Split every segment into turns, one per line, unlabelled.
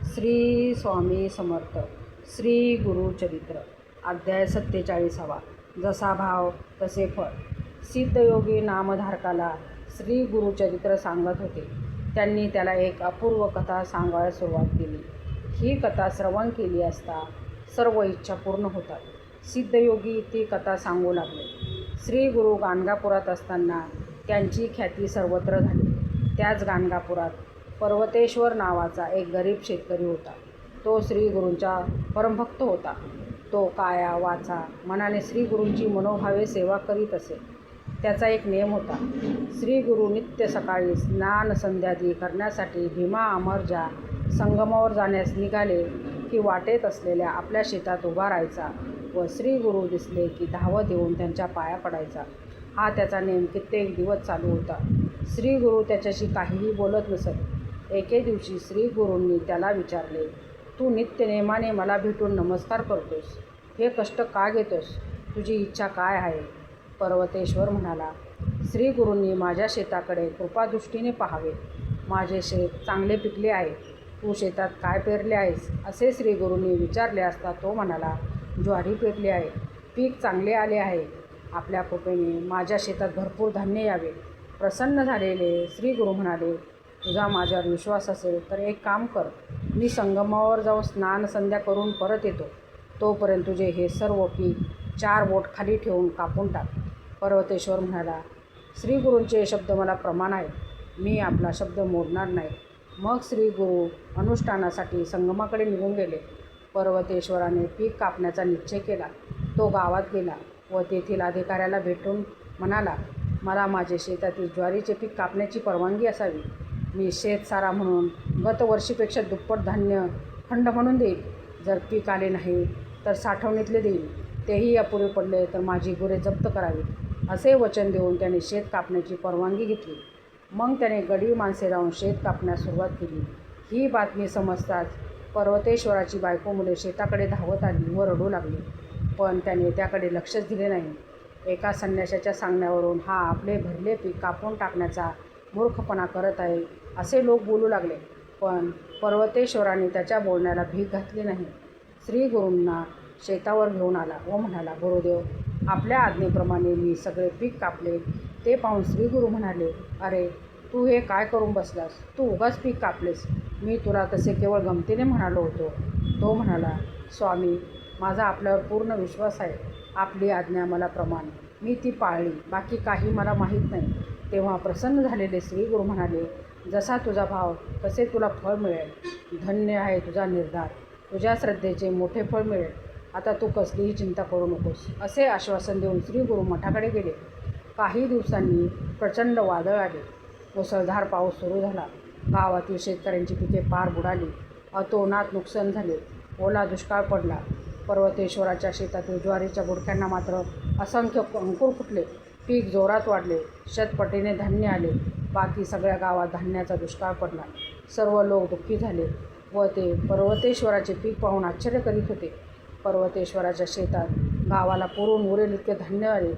श्री स्वामी समर्थ. श्री गुरुचरित्र अध्याय 47. जसा भाव तसे फळ. सिद्धयोगी नामधारकाला श्री गुरुचरित्र सांगत होते. त्यांनी त्याला एक अपूर्व कथा सांगायला सुरुवात केली. ही कथा श्रवण केली असता सर्व इच्छा पूर्ण होतात. सिद्धयोगी ती कथा सांगू लागले. श्री गुरु गाणगापुरात असताना त्यांची ख्याती सर्वत्र झाली. त्याच गाणगापुरात पर्वतेश्वर नावाचा एक गरीब शेतकरी होता. तो श्री गुरूंचा परमभक्त होता. तो काया वाचा मनाने श्री गुरूंची मनोभावे सेवा करीत असे. त्याचा एक नियम होता. श्री गुरु नित्य सकाळी स्नान संध्यादी करण्यासाठी भीमा अमरजा संगमावर जाण्यास निघाले की वाटेत असलेल्या आपल्या शेतात उभा राहायचा व श्री गुरु दिसले की धावत येऊन त्यांच्या पाया पडायचा. हा त्याचा नेम कित्येक दिवस चालू होता. श्री गुरु त्याच्याशी काहीही बोलत नसत. एके दिवशी श्री गुरूंनी त्याला विचारले, तू नित्य नेमाने मला भेटून नमस्कार करतोस, हे कष्ट का घेतोस? तुझी इच्छा काय आहे? पर्वतेश्वर म्हणाला, श्री गुरूंनी माझ्या शेताकडे कृपादृष्टीने पाहावे. माझे शेत चांगले पिकले आहे. तू शेतात काय पेरले आहेस? असे श्री गुरूंनी विचारले असता तो म्हणाला, ज्वारी पेरली आहे. पीक चांगले आले आहे. आपल्या कृपेने माझ्या शेतात भरपूर धान्य यावे. प्रसन्न झालेले श्री गुरु म्हणाले, तुझा माझ्यावर विश्वास असेल तर एक काम कर. मी संगमावर जाऊन स्नान संध्या करून परत येतो. तोपर्यंत तुझे हे सर्व पीक 4 बोट खाली ठेवून कापून टाक. पर्वतेश्वर म्हणाला, श्री गुरूंचे शब्द मला प्रमाण आहे. मी आपला शब्द मोडणार नाही. मग श्री गुरु अनुष्ठानासाठी संगमाकडे निघून गेले. पर्वतेश्वराने पीक कापण्याचा निश्चय केला. तो गावात गेला व तेथील अधिकाऱ्याला भेटून म्हणाला, मला माझे शेतातील ज्वारीचे पीक कापण्याची परवानगी असावी. मी शेतसारा म्हणून गतवर्षीपेक्षा दुप्पट धान्य खंड म्हणून देईल. जर पीक आले नाही तर साठवणीतले देईल. तेही अपुरे पडले तर माझी गुरे जप्त करावी. असे वचन देऊन त्याने शेत कापण्याची परवानगी घेतली. मग त्याने गडी माणसे लावून शेत कापण्यास सुरुवात केली. ही बातमी समजताच पर्वतेश्वराची बायको मुले शेताकडे धावत आली व रडू लागली. पण त्याने त्याकडे लक्षच दिले नाही. एका संन्याशाच्या सांगण्यावरून हा आपले भरले पीक कापून टाकण्याचा मूर्खपणा करत आहे असे लोक बोलू लागले. पण पर्वतेश्वराने त्याच्या बोलण्याला भीक घातली नाही. श्री गुरूंना शेतावर घेऊन आला व म्हणाला, गुरुदेव, आपल्या आज्ञेप्रमाणे मी सगळे पीक कापले. ते पाहून श्री गुरु म्हणाले, अरे तू हे काय करून बसलास? तू उगाच पीक कापलेस. मी तुला तसे केवळ गमतीने म्हणालो होतो. तो म्हणाला, स्वामी, माझा आपल्यावर पूर्ण विश्वास आहे. आपली आज्ञा मला प्रमाण. मी ती पाळली. बाकी काही मला माहीत नाही. तेव्हा प्रसन्न झालेले श्री गुरु म्हणाले, जसा तुझा भाव तसे तुला फळ मिळेल. धन्य आहे तुझा निर्धार. तुझ्या श्रद्धेचे मोठे फळ मिळेल. आता तू कसलीही चिंता करू नकोस. असे आश्वासन देऊन श्री गुरु मठाकडे गेले. काही दिवसांनी प्रचंड वादळ आले. मुसळधार पाऊस सुरू झाला. गावातील शेतकऱ्यांची पिके पार बुडाली. अतोनात नुकसान झाले. ओला दुष्काळ पडला. पर्वतेश्वराच्या शेतातील ज्वारीच्या बुडक्यांना मात्र असंख्य अंकुर फुटले. पीक जोरात वाढले. शतपटीने धान्य आले. बाकी सगळ्या गावात धान्याचा दुष्काळ पडला. सर्व लोक दुःखी झाले व ते पर्वतेश्वराचे पीक पाहून आश्चर्य करीत होते. पर्वतेश्वराच्या शेतात गावाला पुरून उरेल इतके धान्य आले.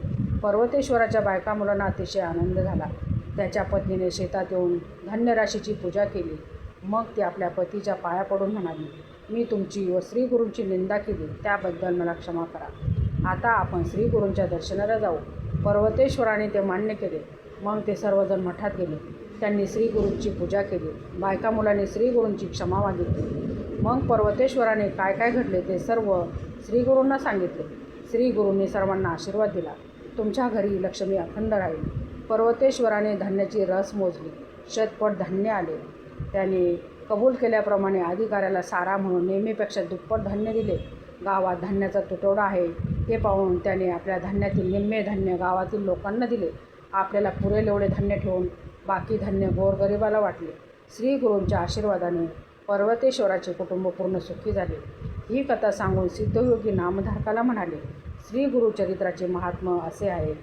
पर्वतेश्वराच्या बायका मुलांना अतिशय आनंद झाला. त्याच्या पत्नीने शेतात येऊन धान्यराशीची पूजा केली. मग ती आपल्या पतीच्या पाया पडून म्हणाली, मी तुमची व श्री गुरूंची निंदा केली, त्याबद्दल मला क्षमा करा. आता आपण श्री गुरूंच्या दर्शनाला जाऊ. पर्वतेश्वराने ते मान्य केले. मग ते सर्वजण मठात गेले. त्यांनी श्री गुरूंची पूजा केली. बायका मुलांनी श्री गुरूंची क्षमा मागितली. मग पर्वतेश्वराने काय काय घडले ते सर्व श्री गुरूंना सांगितले. श्री गुरूंनी सर्वांना आशीर्वाद दिला. तुमच्या घरी लक्ष्मी अखंड राहील. पर्वतेश्वराने धान्याची रस मोजली. शतपट धान्य आले. त्याने कबूल केल्याप्रमाणे अधिकाऱ्याला सारा म्हणून नेहमीपेक्षा दुप्पट धान्य दिले. गावात धान्याचा तुटवडा आहे हे पाहून त्याने आपल्या धान्यातील निम्मे धान्य गावातील लोकांना दिले. आपल्याला पुरेल एवढे धान्य ठेवून बाकी धान्य गोरगरिबाला वाटले. श्री गुरूंच्या आशीर्वादाने पर्वतेश्वराचे कुटुंब पूर्ण सुखी झाले. ही कथा सांगून सिद्धयोगी नामधारकाला म्हणाले, श्री गुरुचरित्राचे महात्म्य असे आहे.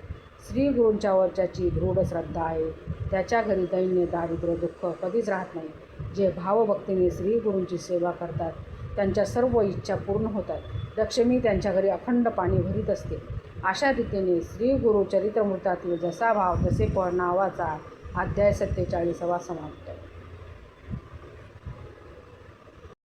श्री गुरूंच्यावर ज्याची दृढ श्रद्धा आहे त्याच्या घरी दैन्य, दारिद्र्य, दुःख कधीच राहत नाही. जे भावभक्तीने श्री गुरूंची सेवा करतात त्यांच्या सर्व इच्छा पूर्ण होतात. लक्ष्मी त्यांच्या घरी अखंड पाणी भरीत असते. अशा रीतीने श्री गुरु चरित्रमृतातील जसा भाव तसे फळ नावाचा अध्याय 47 समाप्त.